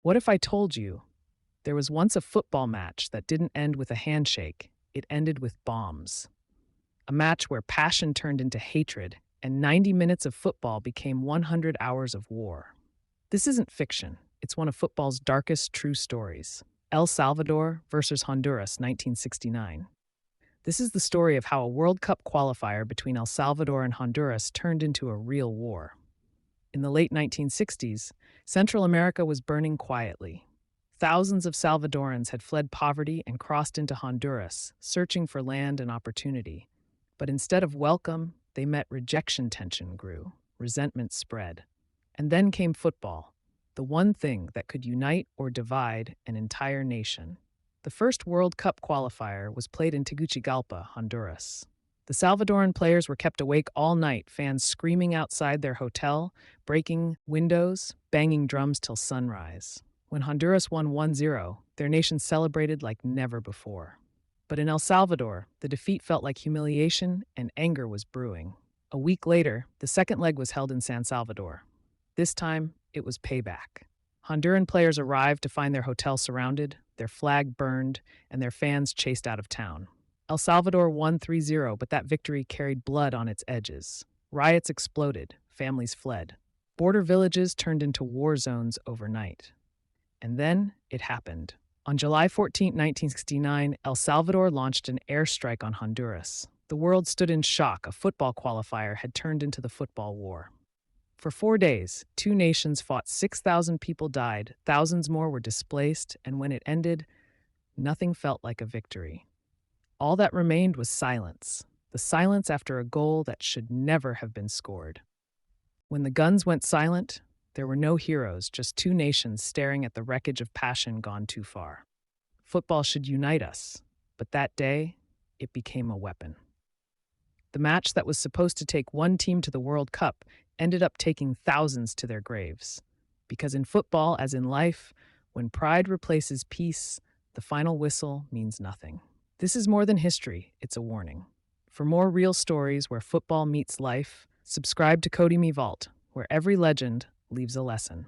What if I told you there was once a football match that didn't end with a handshake, it ended with bombs? A match where passion turned into hatred and 90 minutes of football became 100 hours of war. This isn't fiction, it's one of football's darkest true stories. El Salvador versus Honduras, 1969. This is the story of how a World Cup qualifier between El Salvador and Honduras turned into a real war. In the late 1960s, Central America was burning quietly. Thousands of Salvadorans had fled poverty and crossed into Honduras, searching for land and opportunity. But instead of welcome, they met rejection. Tension grew, resentment spread. And then came football, the one thing that could unite or divide an entire nation. The first World Cup qualifier was played in Tegucigalpa, Honduras. The Salvadoran players were kept awake all night, fans screaming outside their hotel, breaking windows, banging drums till sunrise. When Honduras won 1-0, their nation celebrated like never before. But in El Salvador, the defeat felt like humiliation and anger was brewing. A week later, the second leg was held in San Salvador. This time, it was payback. Honduran players arrived to find their hotel surrounded, their flag burned, and their fans chased out of town. El Salvador won 3-0, but that victory carried blood on its edges. Riots exploded, families fled. Border villages turned into war zones overnight. And then it happened. On July 14, 1969, El Salvador launched an airstrike on Honduras. The world stood in shock. A football qualifier had turned into the football war. For 4 days, two nations fought. 6,000 people died, thousands more were displaced, and when it ended, nothing felt like a victory. All that remained was silence, the silence after a goal that should never have been scored. When the guns went silent, there were no heroes, just two nations staring at the wreckage of passion gone too far. Football should unite us, but that day, it became a weapon. The match that was supposed to take one team to the World Cup ended up taking thousands to their graves. Because in football, as in life, when pride replaces peace, the final whistle means nothing. This is more than history, it's a warning. For more real stories where football meets life, subscribe to Cody Me Vault, where every legend leaves a lesson.